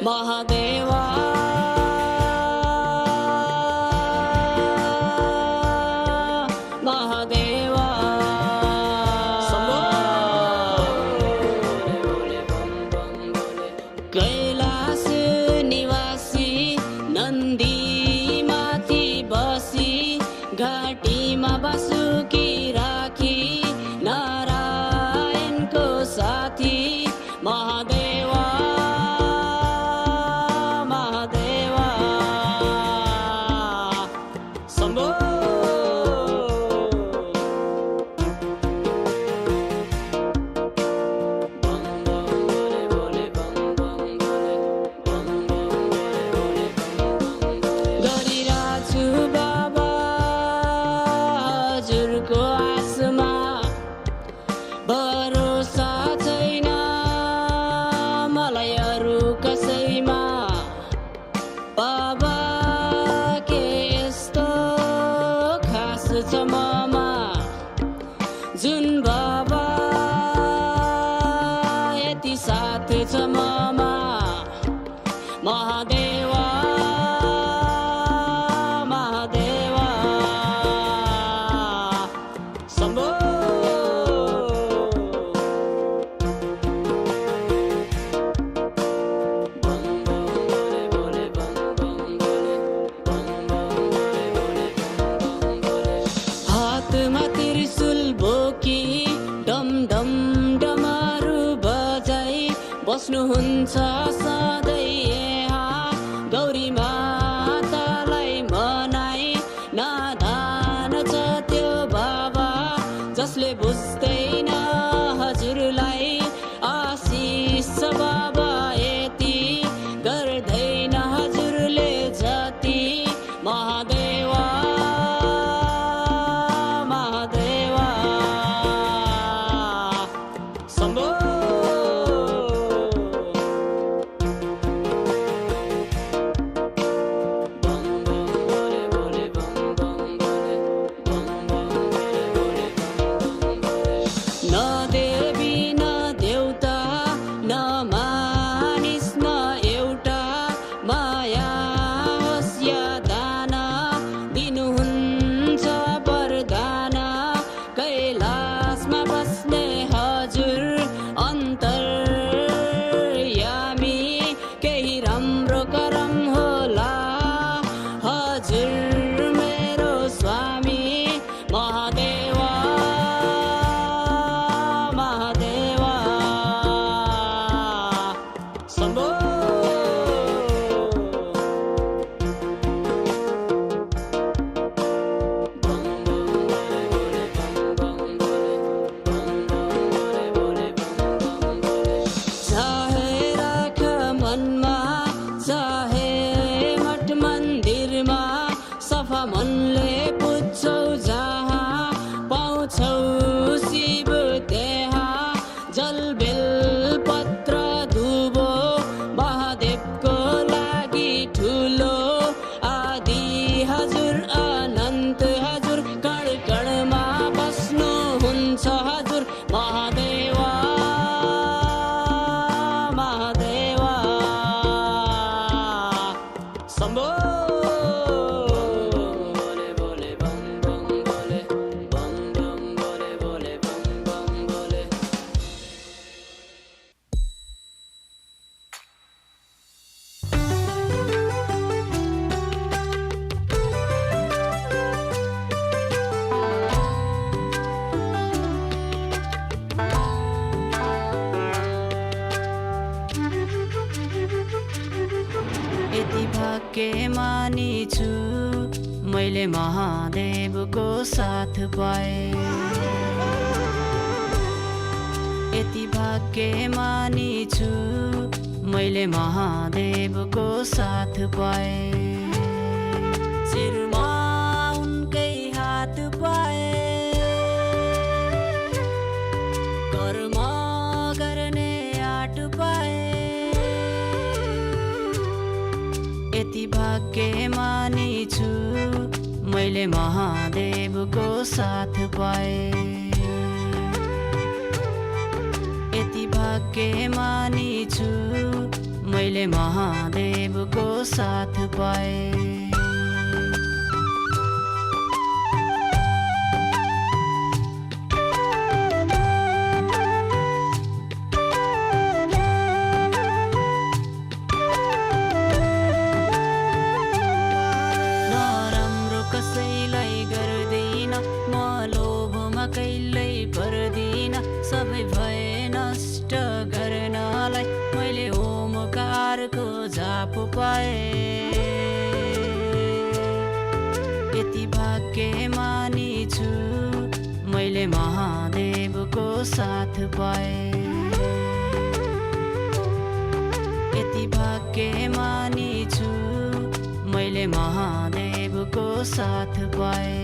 महादेवा महादेवा कैलाश निवासी नन्दी माथि बसी घाटीमा बासुकी राखी नारायणको साथी महादेवा महादेवा शम्भो गरिरहेछु बाबा हजुरको आसमा भरोसा छैन मलाई अरू कसैमा बाबा के यस्तो खास छ ममा जुन बाबा यति साथ छ ममा महादेवा महादेवा शम्भो हातमा त्रिशूल बोकी डम डम डमरू बजाई बस्नुहुन्छ सधैँ यहाँ गौरी मातालाई मनाई नादान छ त्यो बाबा जसले बुझ्दैन हजुरलाई आशिष छ बाबा यति गर्दैन हजुरले जति महादेवा महादेवा शम्भो न देवी न देउता न मानिस न एउटा माया होस् या दान दिनुहुन्छ वरदान कैलाशमा बस्ने हजुर अन्तर्यामी केही राम्रो करम होला हजुर मेरो स्वामी महादेवा महादेवा शम्भो चाहे राख मनमा चाहे मठ मन्दिरमा सफा मनले पुज्छौ जहाँ पाउँछौ शिव त्यहाँ जल बेल पत्र धुबो महादेवको लागि ठुलो आदि हजुर अनन्त हजुर कण कणमा बस्नुहुन्छ हजुर महादेवा महादेवा शम्भो यति भाग्य मानिछु मैले महादेवको साथ पाएँ यति भाग्य मानिछु मैले महादेवको साथ पाएँ शिरमा उनकै हात पाएँ कर्म गर्ने आँट पाएँ यति भाग्य मानिछु मैले महादेवको साथ पाएँ यति भाग्यमानी छु मैले महादेवको साथ पाए। कसैलाई गर्दिन म लोभमा कहिल्यै पर्दिन सबै भए नष्ट गर्नलाई मैले ओमकारको जाप पाए। यति भाग्यमानी छु मैले महादेवको साथ पाए। यति भाग्यमानी छु मैले महादेवको साथ पाए।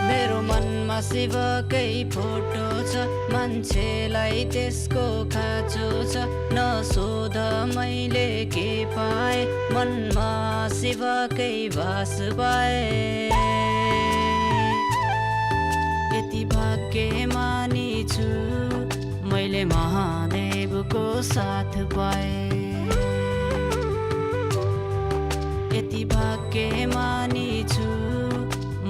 मेरो मनमा शिवकै फोटो छ मान्छेलाई त्यसको खाँचो छ नसोध मैले के पाए मनमा शिवकै वास पाए। यति भाग्यमानी छु मैले महादेवको साथ पाए। यति भाग्यमानी छु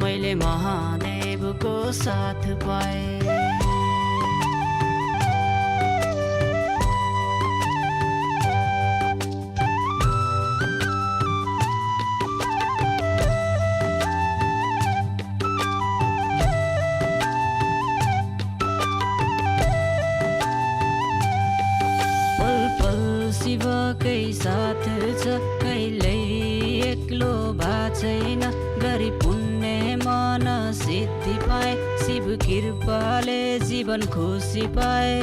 मैले महादेवको साथ पाए। शिवकै साथ छ कहिल्यै एक्लो भा छैन गरी पुण्य मन सिद्धि पाए शिव कृपाले जीवन खुसी पाए।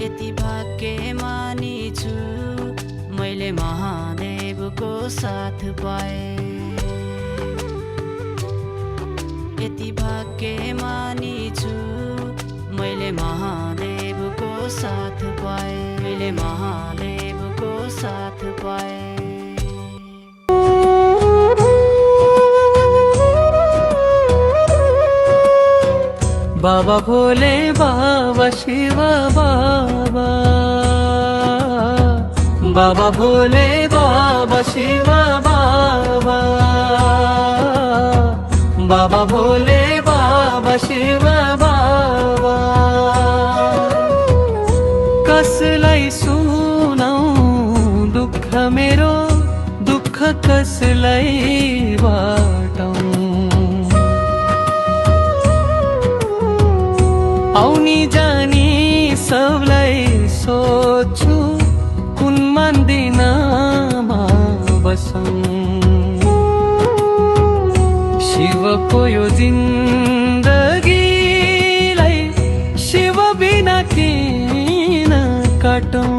यति भाग्यमानी छु मैले महादेवको साथ पाए। यति भाग्यमानी छु मैले महादेवको साथ पाए। मैले महादेवको साथ पाए। बाबा भोले बाबा शिव बाबा बाबा भोले बाबा शिव बाबा बाबा भोले बाबा शिव बाबा कसलाई सुनाऊं दुःख मेरो दुःख कसलाई बाटौं आउनी जानी सबलाई सोध्छु कुन मन्दिरमा बसौं शिवको यो जिन्दगीलाई शिव बिना किन काटौं।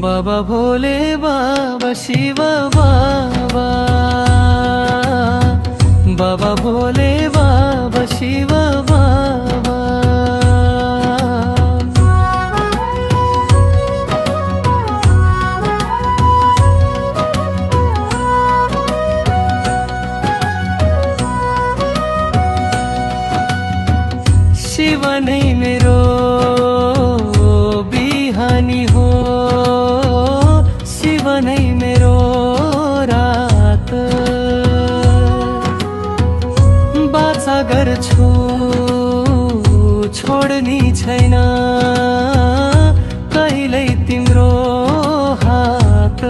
बाबा भोले बाबा शिव बाबा बाबा भोले बाबा शिव बाबा शिव नै मेरो बिहानी हो शिव नै मेरो रात बाचा गर्छु छोड्ने छैन कहिल्यै तिम्रो हात।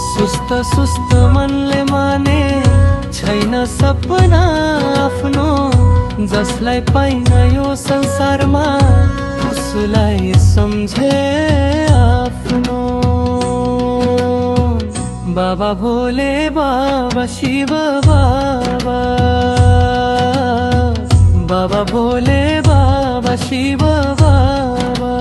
सुस्त सुस्त मनले माने छैन सपना आफ्नो जसलाई पाइन यो संसारमा उसलाई सम्झे आफ्नो। बाबा भोले बाबा शिव बाबा बाबा भोले बाबा शिव बाबा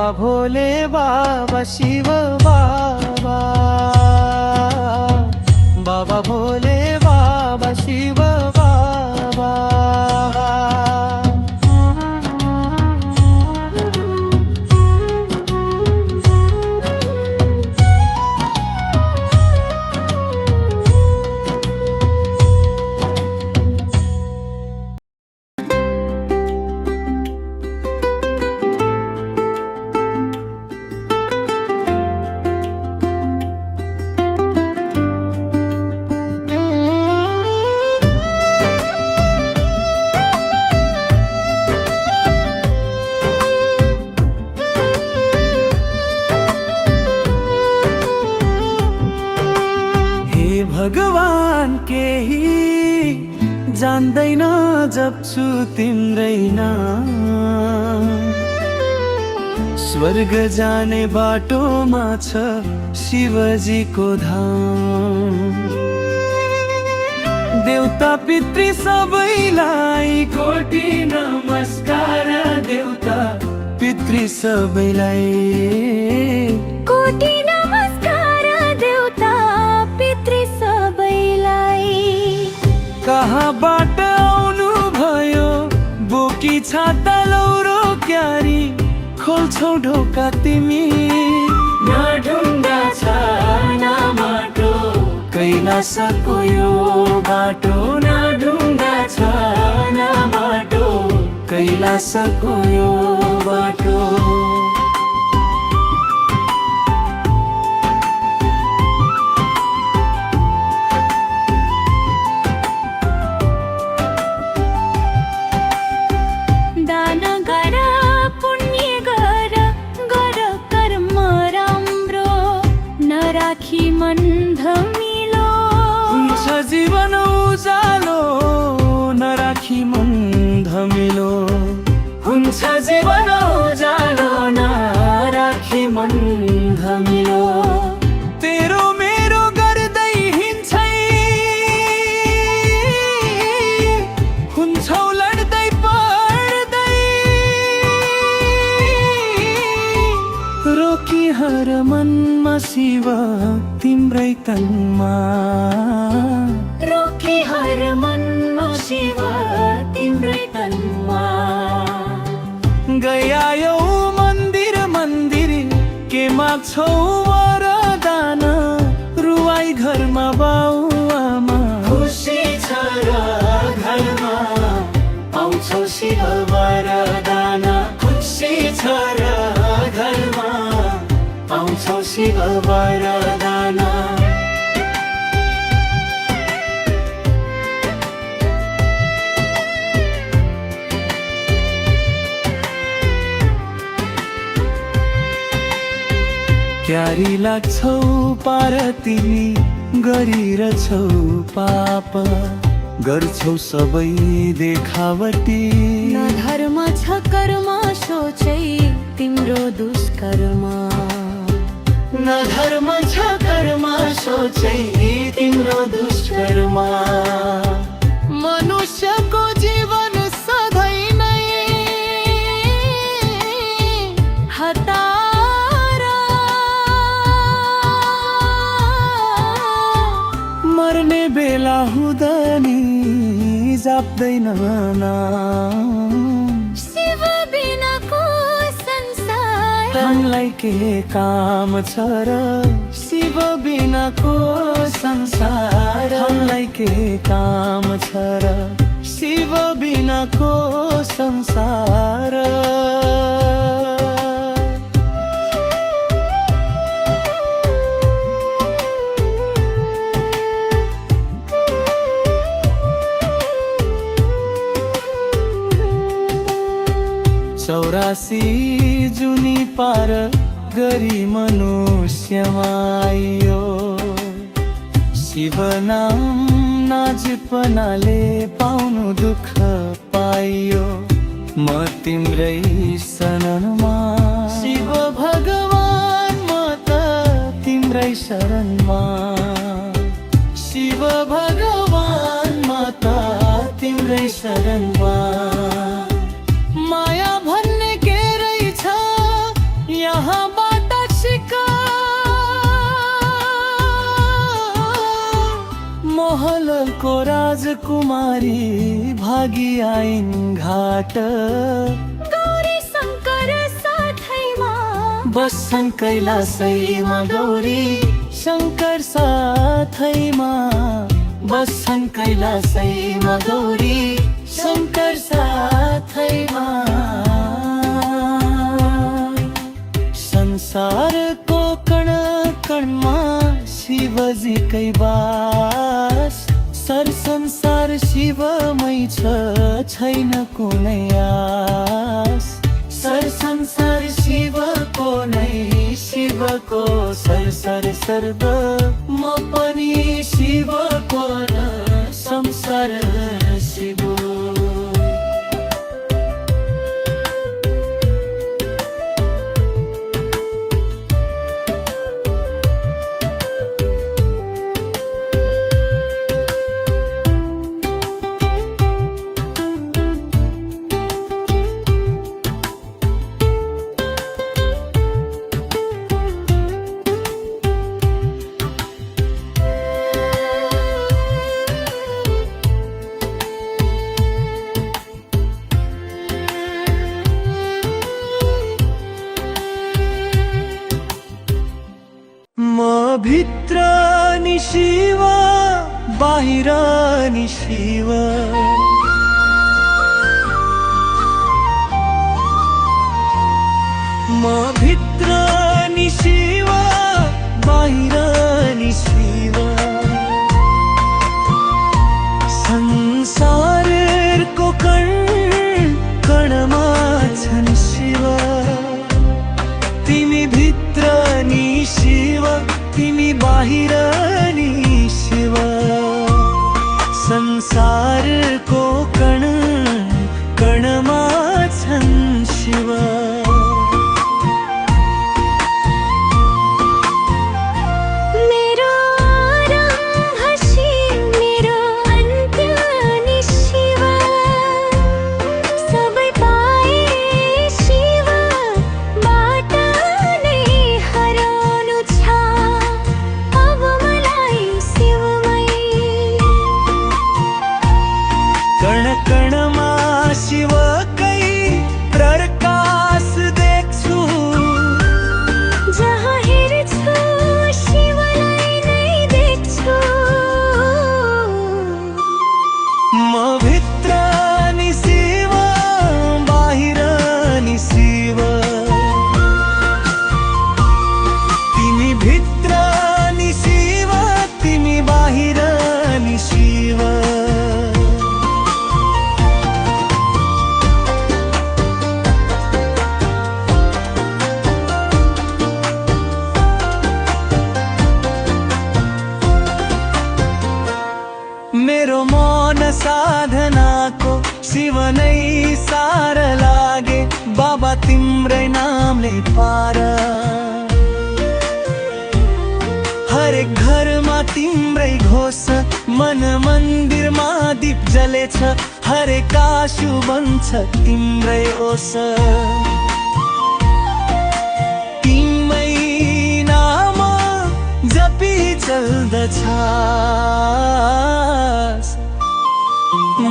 बाबा भोले बाबा शिव बाबा बाबा भोले बाबा शिव बाबा भगवान केही जान्दैन जप्छु तिम्रै नाम स्वर्ग जाने बाटोमा छ शिवजीको धाम देवता पितृ सबैलाई कोटि नमस्कार देवता पितृ सबैलाई कोटि नमस्कार देवता पितृ सबैलाई कहाँबाट आउनु भयो बोकी छाता लौरो क्यारी खोल्छौ ढोका तिमी न ढुङ्गा छ न माटो कैलाशको यो बाटो न ढुङ्गा छ न माटो कैलाशको यो बाटो दान गर पुण्य गर गर कर्म राम्रो नराखी मन धमिलो हुन्छ जीवन उजालो नराखी मन धमिलो हुन्छ जीवन उजालो नराखी मन धमिलो तेरो मेरो गर्दै हिँड्छै हुन्छौ लड्दै पढ्दै रोकी हर मनमा शिव तिम्रै तनमा रोकी हर मनमा शिव तिम्रै तनमा गयायौ मन्दिर मन्दिर के माग्छौ वरदान रुवाई घरमा बाउ आमा खुसी छ र घरमा पाउँछौ शिव वरदान खुसी छ र घरमा पाउँछौ शिव वरदान क्यारी लाग्छौ पार तिमी गरिरछौ पाप गर्छौ सबै देखावटी न धर्म छ कर्म सोचै तिम्रो दुष्कर्म न धर्म छ कर्म सोचै तिम्रो दुष्कर्म मनुष्यको जीवन सधैँ नै हतार मर्ने बेला हुँदा नि जाप्दैन नाम शिव बिनाको संसार हामीलाई के काम छ र शिव बिनाको संसार हामीलाई के काम छ र शिव बिनाको संसार चौरासी जुनी पार गरी मनुष्यमायो शिव नाम नाजुपनाले पाउनु दुःख पाइयो म तिम्रै शरणमा शिव भगवान म त तिम्रै शरणमा शिव भगवान म त तिम्रै शरणमा माया भन्ने के रहेछ महलको राजकुमारी भागी आइन् घाट गौरी शङ्कर साथैमा बस्छन् कैलासैमा गौरी शङ्कर साथैमा बस्छन् कैलासैमा गौरी शङ्कर साथैमा संसारको कण कणमा शिवजीकै बास सर संसार शिवमै छ छैन कुनै आस सर संसार शिवको नै शिवको सर सर सर्व म पनि शिवको र संसार शिव भित्र नि शिव बाहिर नि शिव म भित्र नि शिव बाहिर नि शिव संसारको कण कणमा छन् शिव तिमी भित्र नि शिव तिमी बाहिर नि शिव संसारको कण कणमा छन् शिव मेरो आरम्भ शिव मेरो अन्त्य नि शिव सबै पाए शिवबाट नै हराउनु छ अब मलाई शिवमै कण कणमा शिवकै प्रकाश देख्छु जहाँ हेर्छु शिवलाई नै देख्छु म भित्र नि शिव बाहिर नि शिव तिमी भित्र नि शिव तिमी बाहिर नि शिव मेरो मन साधनाको शिव नै सार लागे बाबा तिम्रै नामले पार हरेक घरमा तिम्रै घोष मन मन्दिरमा दीप जलेछ हरेक आशु बन्छ तिम्रै ओस तिम्रै नाम जपी चल्दछ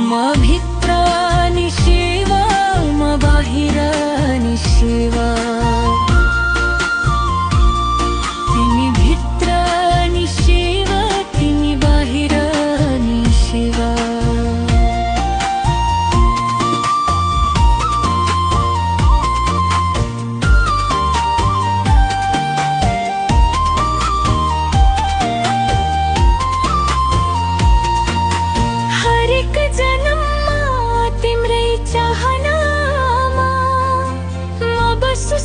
म भित्र नि शिव म बाहिर नि शिव तिमी भित्र नि शिव तिमी बाहिर नि शिव हरेक जन्ममा तिम्रै चाहनामा म बस्छु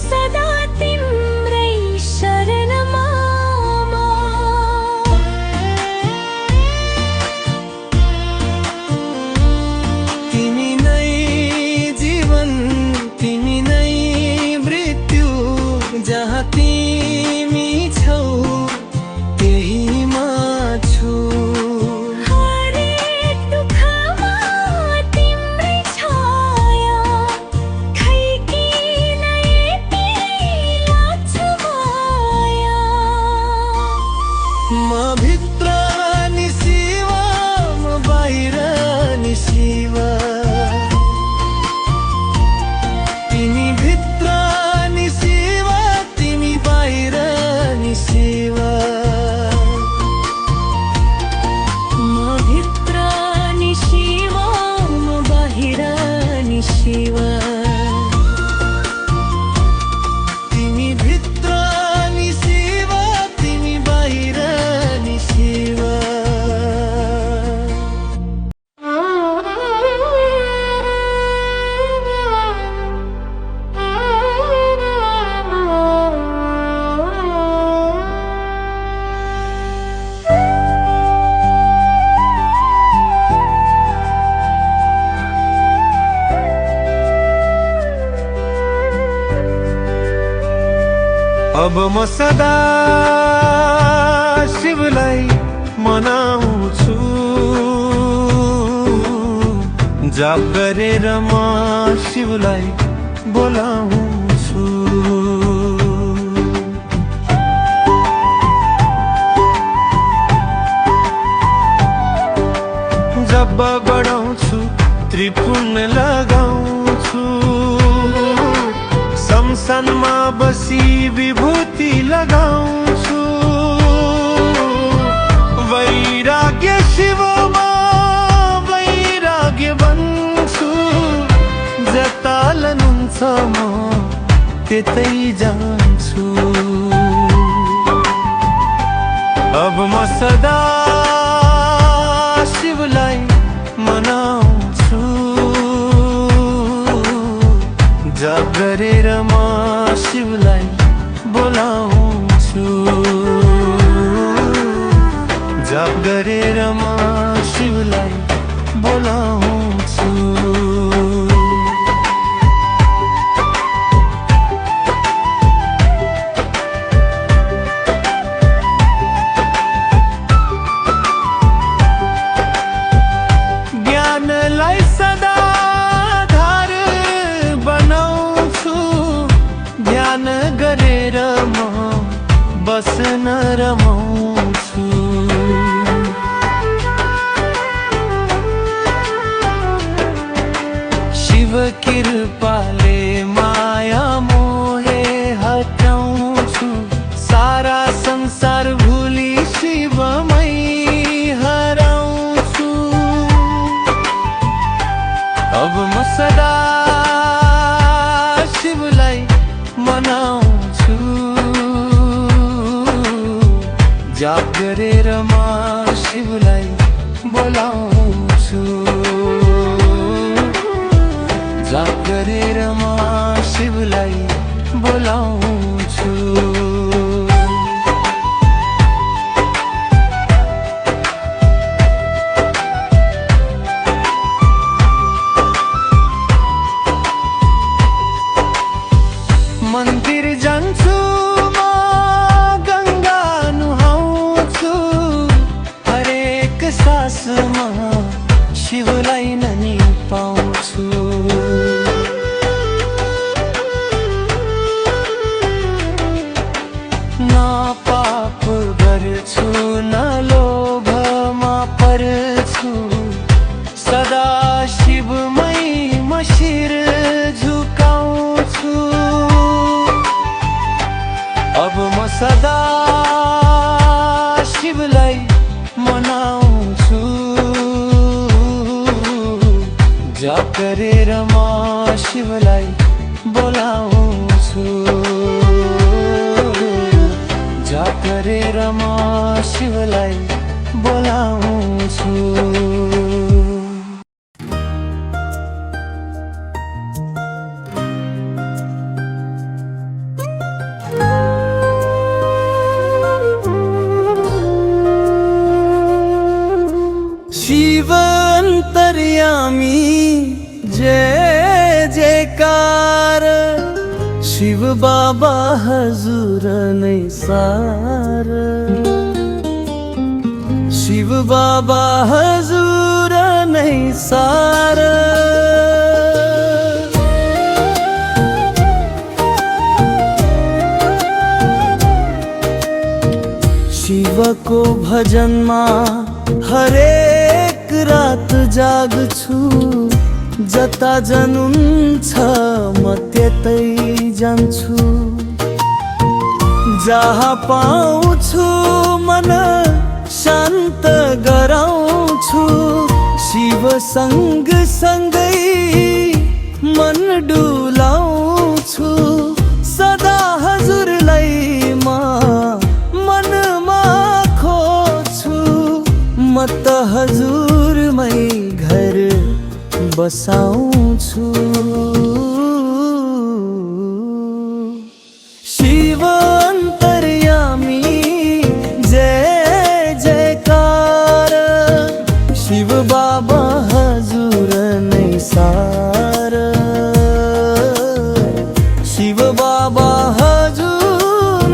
अब म सदा शिवलाई मनाउँछु, जाप गरेर म शिवलाई बोलाउँछु। जब बढाउँछु त्रिपुण्य लगाउँछु, शमशानमा बसी विभूति लगाउँछु। वैराग्य शिवमा वैराग्य बन्छु, जता लानुहुन्छ म त्यतै जान्छु। अब म सदा शिवलाई मनाउँछु, जाप गरेर म शिवलाई बोलाउँछु, जाप गरेर म शिवलाई बोलाउँछु। ज्ञानलाई सदा धार बनाउँछु, ध्यान गरेर म बस्न रमाउँछु। शिव कृपाले माया मोहे हटाउँछु, सारा संसार भुली शिवमै हराउँछु। अब म सदा शिवलाई मनाउँछु, जाप गरेर म शिवलाई बोलाउँछु, जाप गरेर म शिवलाई बोलाउँछु। मन्दिर जान्छु म गङ्गा नुहाउँछु, हरेक सासमा शिवलाई ननी पाउँछु। न पाप गर्छु न लोभमा पर्छु, सदा शिवमै म शिर झुकाउँछु। अब म सदा शिवलाई मनाउँछु, जाप गरेर म शिवलाई बोलाउँछु, जाप गरेर म शिवलाई बोलाउँछु। शिव अंतर्यामी जय जयकार, शिव बाबा हजुर नै सार, शिव बाबा हजुर नै सार। शिवको भजनमा हरेक रात जाग्छु, जता जानुहुन्छ म त्यतै जान्छु। जहाँ पाउँछु मन शान्त गराउँछु, शिव सँग सँगै मन डुलाउँछु। सदा हजुरलाई म मनमा खोज्छु, म त हजुरमै घर बसाउँछु। शिव अंतर्यामी जय जयकार, शिव बाबा हजुर नै सार, शिव बाबा हजुर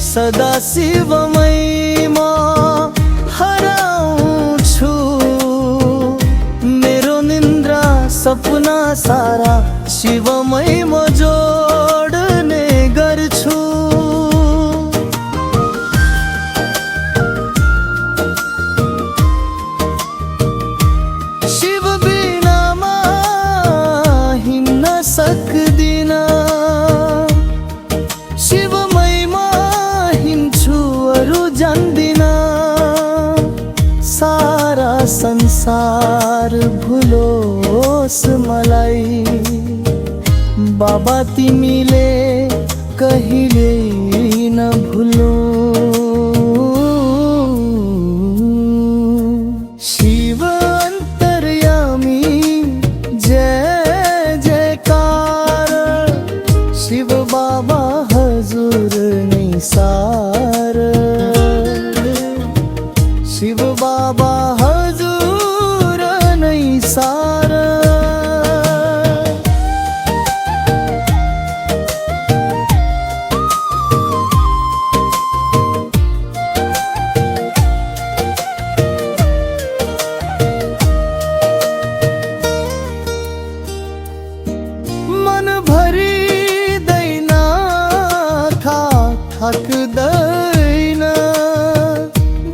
सदा शिवमयमा हराउँछु मेरो निन्द्रा सपना सारा शिवमयमा जोड्ने गर्छु शिव बिनामा हिँड्न सक्दिन शिवमयमा हिँड्छु अरू जान्दिन सारा संसार भुलोस् मलाई बाबा तिमीले कहिले नभुलो शिव अन्तर्यामी जय जयकार शिव बाबा हजुर नै सार शिव बाबा हजुर नै सार मन भरिँदैन थाक्दैन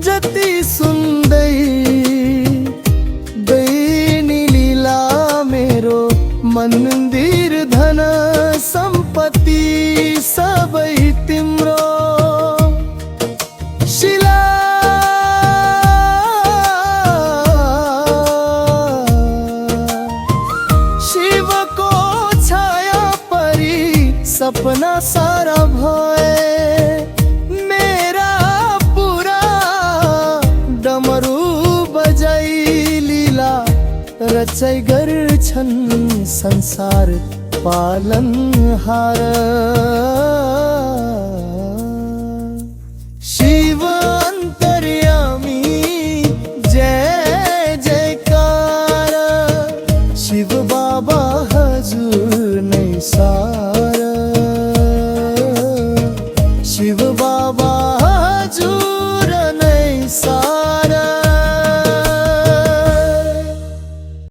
जति सुन्दै दैनी लीला मेरो मन्दिर धन सम्पत्ति सबै तिम्रो शिला शिवको छाया परी सपना सारा भए मेरा पुरा डमरू बजाई लीला रचाइ गर्छन् संसार पालनहार शिव